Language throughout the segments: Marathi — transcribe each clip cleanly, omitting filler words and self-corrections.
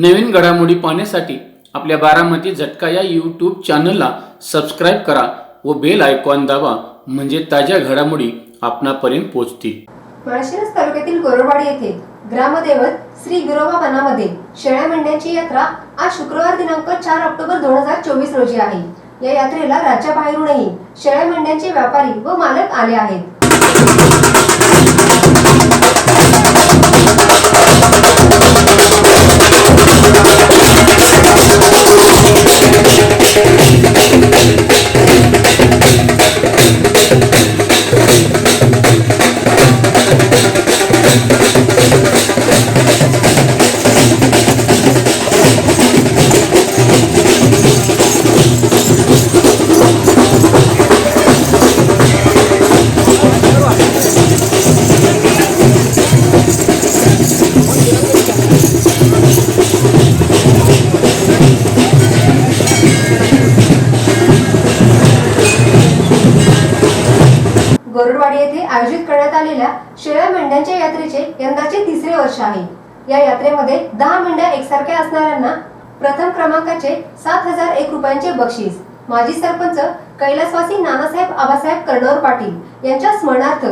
नवीन घडामोडी पाहण्यासाठी आपल्या बारामती झटका या यूट्यूब चॅनलला सबस्क्राईब करा व बेल आयकॉन दाबा, म्हणजे ताज्या घडामोडी आपणापर्यंत पोहोचतील। माळशिरस तालुक्यातील गोरडवाडी येथे ग्रामदैवत श्री गिरोबा वनामध्ये शेळ्या मेंढ्यांची यात्रा आज शुक्रवार दिनांक 4 ऑक्टोबर 2024 रोजी आहे। या यात्रेला राज्याबाहेरूनही शेळ्या मेंढ्यांचे व्यापारी व मालक आले आहेत। गोरडवाडी येथे आयोजित करण्यात आलेल्या शेळ्या मेंढ्यांच्या यात्रेचे यंदाचे तिसरे वर्ष आहे। या यात्रेमध्ये 10 मेंढ्या एकसारख्या असणाऱ्यांना प्रथम क्रमांकाचे 7001 रुपयांचे बक्षीस, माजी सरपंच कैलासवासी नानासाहेब आबासाहेब कर्णवर पाटील यांच्या स्मरणार्थ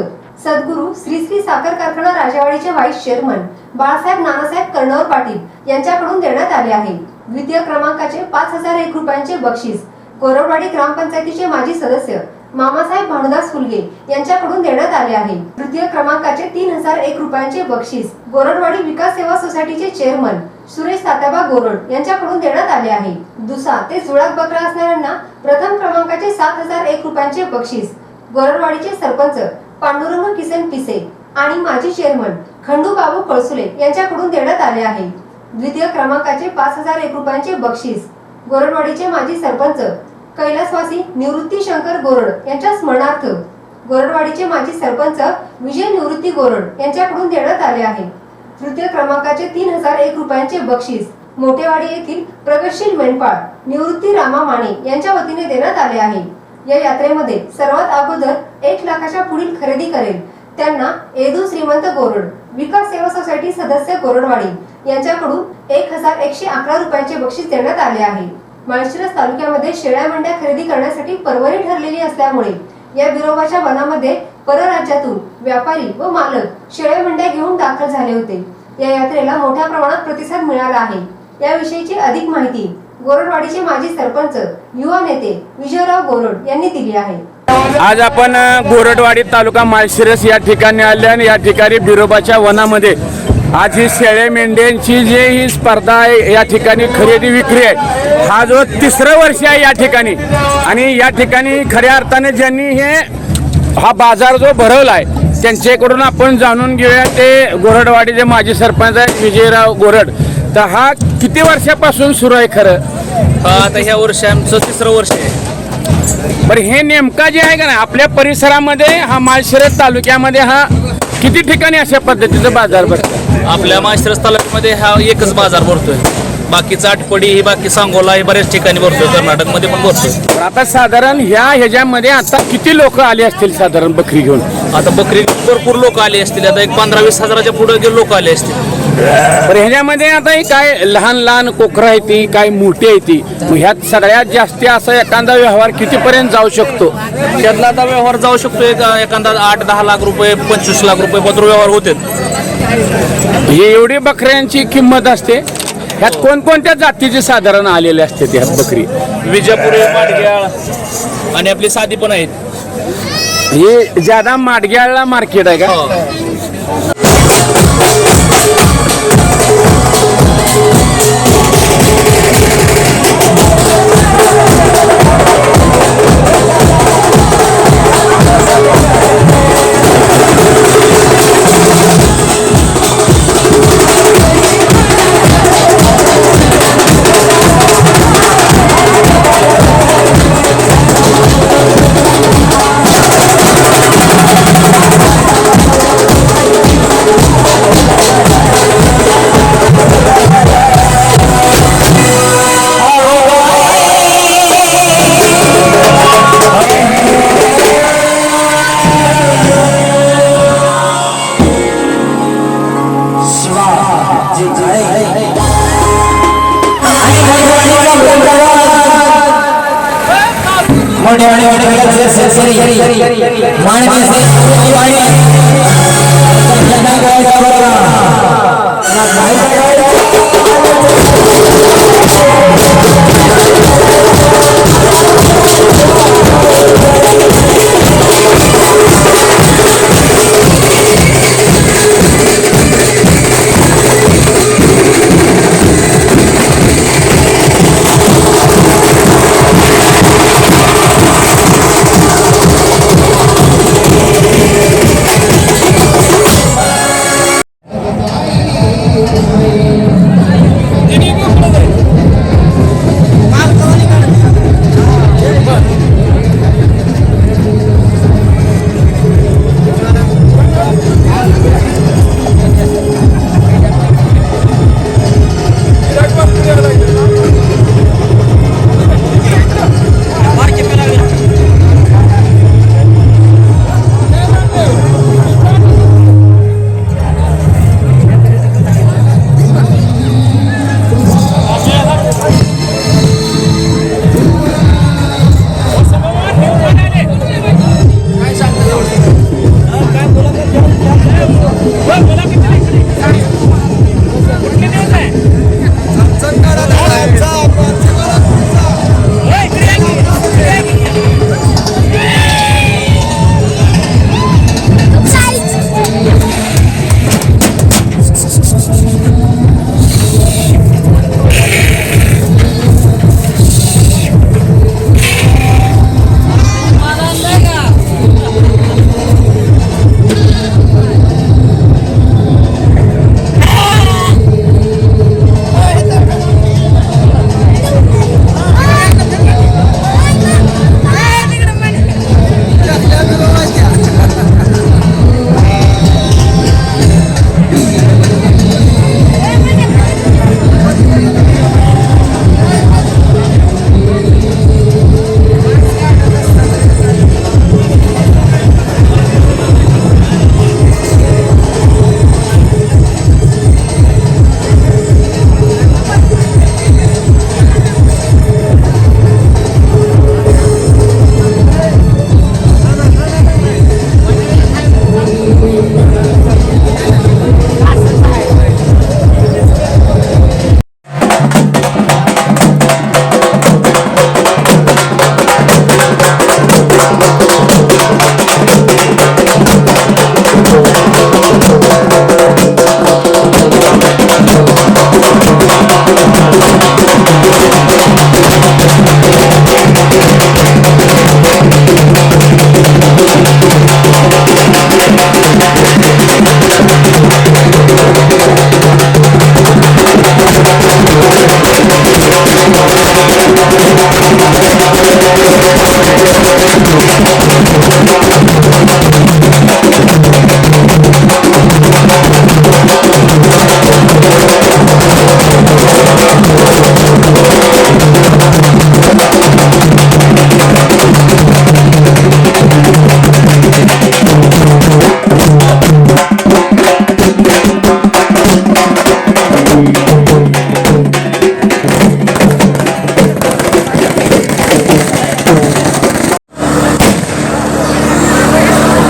सद्गुरू श्री श्री साखर कारखाना राजेवाडीचे व्हाईस चेअरमन बाळासाहेब नानासाहेब कर्णवर पाटील यांच्याकडून देण्यात आले आहे। द्वितीय क्रमांकाचे 5001 रुपयांचे बक्षीस गोरडवाडी ग्रामपंचायतीचे माजी सदस्य मामासाहेब भानुदास फुलगे यांच्याकडून देण्यात आले आहे। तृतीय क्रमांकाचे 3001 रुपयांचे बक्षीस गोरडवाडी विकास सेवा सोसायटीचे चेअरमन सुरेश तात्याबा गोरड यांच्याकडून देण्यात आले आहे। दुसा ते जुळाक बकरा असणाऱ्यांना प्रथम क्रमांकाचे 7001 रुपयांचे बक्षीस गोरडवाडीचे सरपंच पांडुरंग किसन पिसे आणि माजी चेअरमन खंडू बाबू कळसुले यांच्याकडून देण्यात आले आहे। द्वितीय क्रमांकाचे 5001 रुपयांचे बक्षीस गोरडवाडीचे माजी सरपंच कैलासवासी निवृत्ती शंकर गोरड यांच्या स्मरणार्थ गोरडवाडीचे माजी सरपंच विजय निवृत्ती गोरड यांच्याकडून देण्यात आले आहे। तृतीय क्रमांकाचे 3001 रुपयांचे बक्षीस मोठेवाडी येथील प्रगतशील मेंढपाळ निवृत्ती रामा माने यांच्या वतीने देण्यात आले आहे। या यात्रेमध्ये सर्वात अगोदर 1 लाखाच्या पुढील खरेदी करेल त्यांना एदू श्रीमंत गोरड विकास सेवा सोसायटी सदस्य गोरडवाडी यांच्याकडून 1111 रुपयांचे बक्षीस देण्यात आले आहे। माळशिरस तालुक्यामध्ये शेळ्या मेंढ्या खरेदी करण्यासाठी परवणी ठरलेली असल्यामुळे या बिरोबाच्या वनामध्ये परराज्यातून व्यापारी व मालक शेळ्या मेंढ्या घेऊन दाखल झाले होते। या यात्रेला मोठ्या प्रमाणात प्रतिसाद मिळाला आहे। याविषयीची अधिक माहिती गोरडवाडीचे माजी सरपंच युवा नेते विजयराव गोरड यांनी दिली आहे। आज आपण गोरडवाडी तालुका माळशिरस या ठिकाणी आले आणि या ठिकाणी बिरोबाच्या वनामध्ये आज ही शेळ्या मेंढ्यांची जे ही स्पर्धा आहे या ठिकाणी खरेदी विक्री आहे। हा जो तिसरं वर्ष आहे या ठिकाणी आणि या ठिकाणी खऱ्या अर्थाने ज्यांनी हा बाजार जो भरवला आहे त्यांच्याकडून आपण जाणून घेऊया। ते गोरडवाडीचे माजी सरपंच आहेत विजयराव गोरड। तर हा किती वर्षापासून सुरू आहे खरं? आता ह्या वर्षी आमचं तिसरं वर्ष आहे। बरं, हे नेमका जे आहे का ना आपल्या परिसरामध्ये हा माळशिरस तालुक्यामध्ये हा किती ठिकाणी अशा पद्धतीचा बाजार भरतो? आपल्या माळशिरस तालुक्यामध्ये हा एकच बाजार भरतोय। बाकीचा आटपडी ही बाकी सांगोला हे बऱ्याच ठिकाणी भरतोय, कर्नाटकमध्ये पण भरतोय। आता साधारण ह्याच्यामध्ये आता किती लोक आले असतील साधारण बकरी घेऊन? आता बकरी भरपूर लोक आले असतील, आता एक 15-20 हजाराच्या पुढे लोक आले असतील। बरं, ह्याच्यामध्ये आता ही काय लहान लहान कोकरं आहे ती, काय मोठी आहे ती, ह्यात सगळ्यात जास्ती असं एखादा व्यवहार कितीपर्यंत जाऊ शकतो? त्यातला आता व्यवहार जाऊ शकतो एखादा 8-10 लाख रुपये 25 लाख रुपये पत्र व्यवहार होते। ही एवढी बकऱ्यांची किंमत असते। ह्यात कोणकोणत्या जातीचे साधारण आलेले असते त्या बकरी? विजापुरी, माडग्याळ आणि आपली साधी पण आहेत। हे ज्यादा माडग्याळला मार्केट आहे का?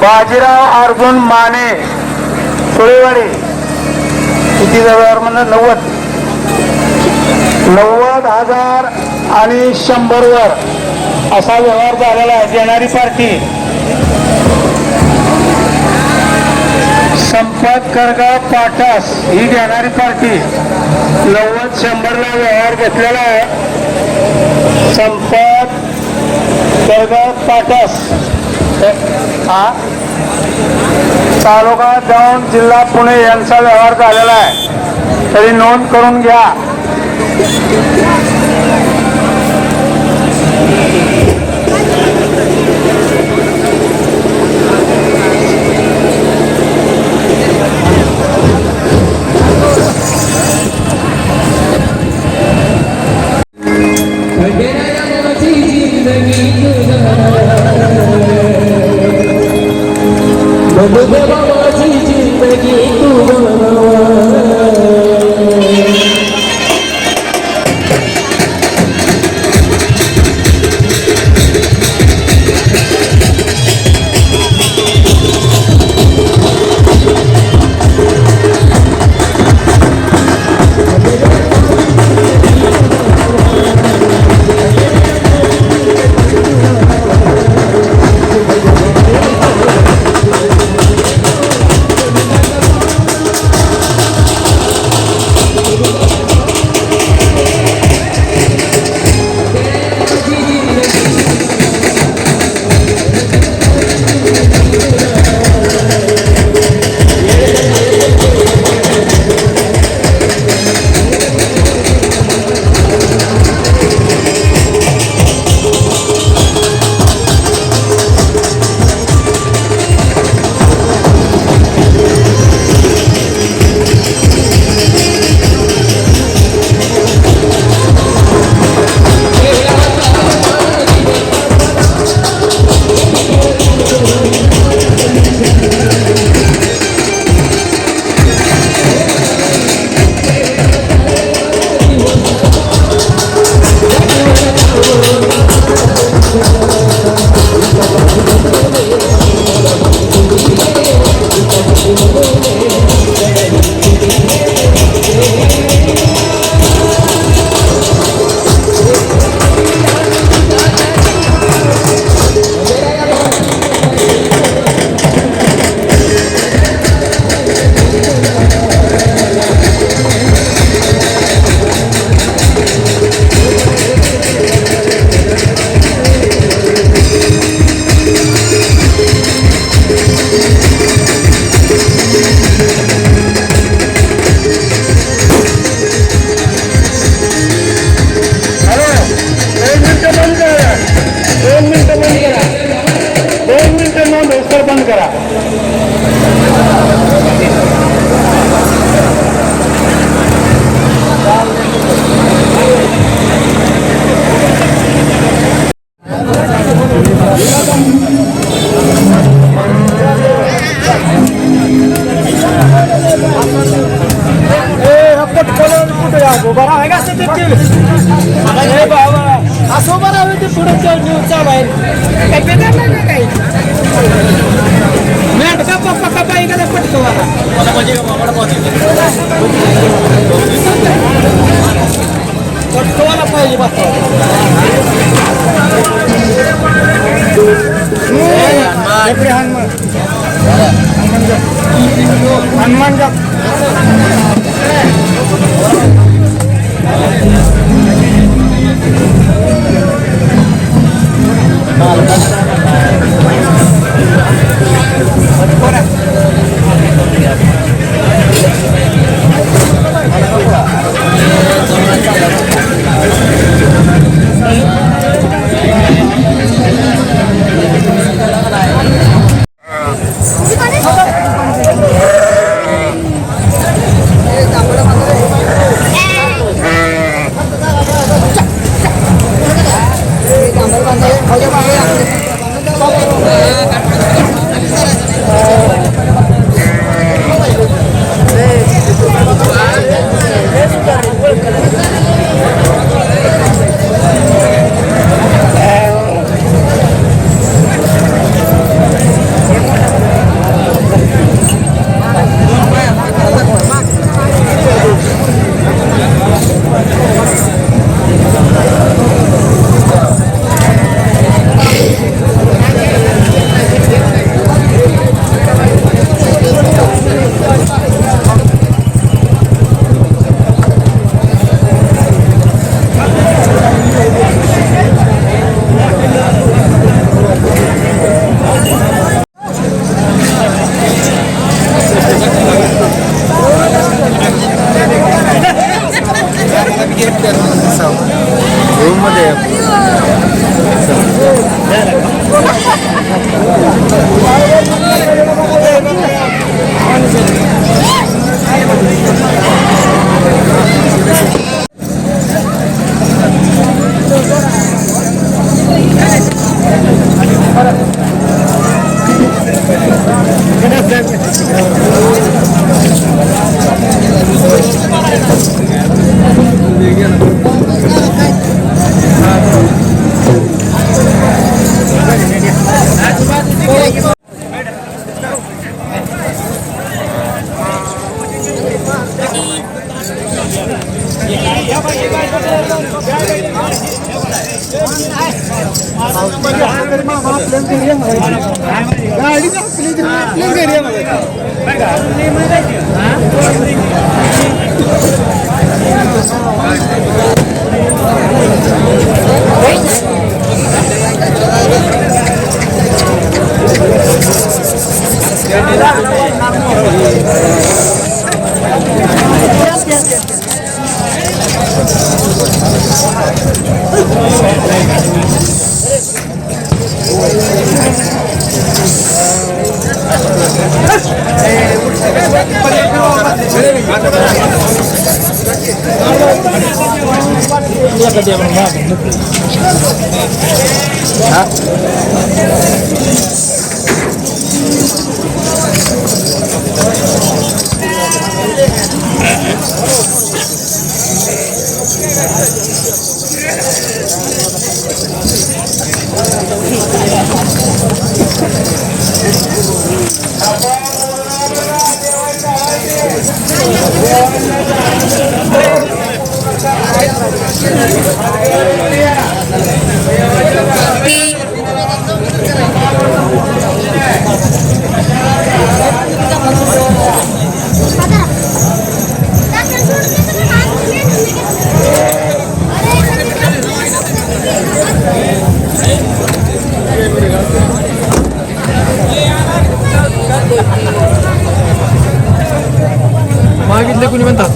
बाजीराव अर्जुन माने सुळेवाडी किती व्यवहार म्हणलं 90,000 आणि 100 वर असा व्यवहार झालेला आहे. देणारी पार्टी संपत करगाव पाटास ही देणारी पार्टी 90-100 ला व्यवहार घेतलेला आहे. संपत करगाव पाटास हा तालुका दौंड जिल्हा पुणे यांचा व्यवहार झालेला आहे. तरी नोंद करून घ्या. करा. मागितले कुणी म्हणतात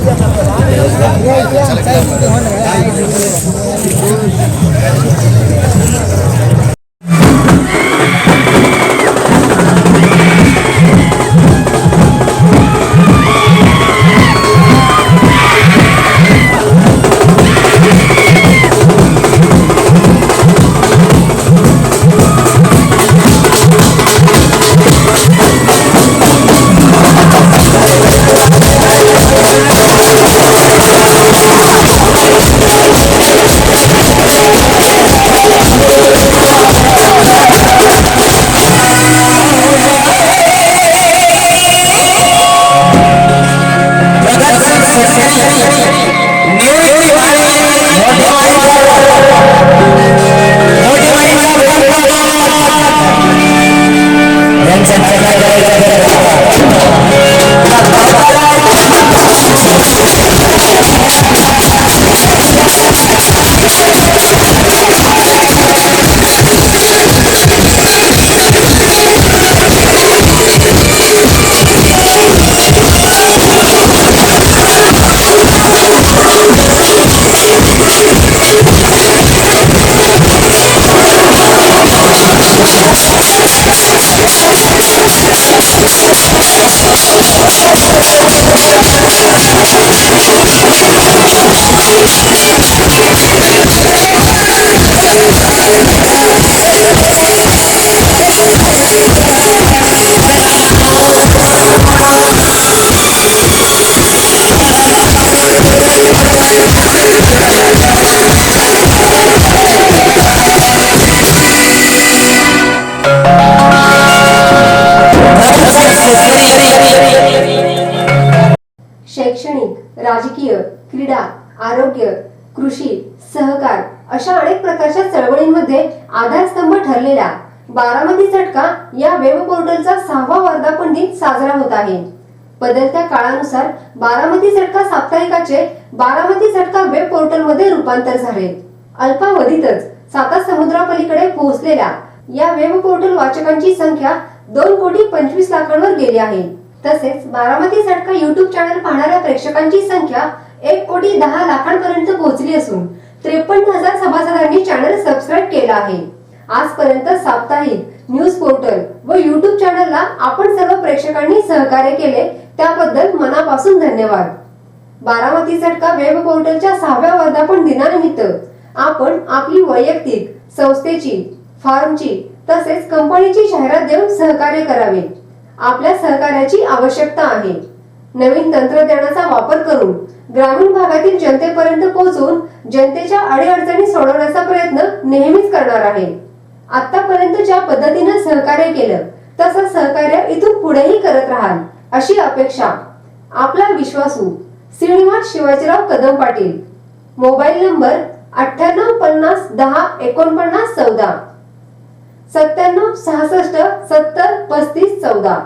शैक्षणिक, राजकीय, क्रीडा, आरोग्य, कृषी, सहकार अशा अनेक प्रकारच्या चळवळींमध्ये आधारस्तंभ ठरलेला बारामती झटका या वेब पोर्टलचा 6वा वर्धापन दिन साजरा होत आहे. बदलत्या काळानुसार बारामती झटका साप्ताहिकाचे बारामती झटका वेब पोर्टल मध्ये रूपांतर झाले. अल्पावधीतच साता समुद्रापलीकडे पोहोचलेल्या या वेब पोर्टल वाचकांची संख्या 2,25,00,000 गेली आहे. तसेच बारामती झटका युट्यूब चॅनल पाहणाऱ्या प्रेक्षकांची संख्या 1,10,00,000 पर्यंत पोहोचली असून 53,000 सभासदांनी चॅनल सबस्क्राईब केला आहे. आजपर्यंत साप्ताहिक न्यूज पोर्टल व युट्यूब चॅनलला आपण सर्व प्रेक्षकांनी सहकार्य केले त्याबद्दल मनापासून धन्यवाद. बारामती झटका वेब पोर्टलच्या 6व्या वर्धापन दिनानिमित्त आपण आपली वैयक्तिक, संस्थेची, फार्मची तसेच कंपनीची जाहिरात देऊन सहकार्य करावे. आपल्या सहकार्याची आवश्यकता आहे. नवीन तंत्रज्ञानाचा वापर करून ग्रामीण भागातील जनतेपर्यंत पोहोचून जनतेच्या अडीअडचणी सोडवण्याचा प्रयत्न नेहमीच करणार आहे. आतापर्यंत ज्या पद्धतीने सहकार्य केलं तसं सहकार्य इथून पुढेही करत राहाल अशी अपेक्षा. आपला विश्वासू श्रीनिवास शिवाजीराव कदम पाटील. Mobile number 9850 10 49 14 97 66 70 35 14.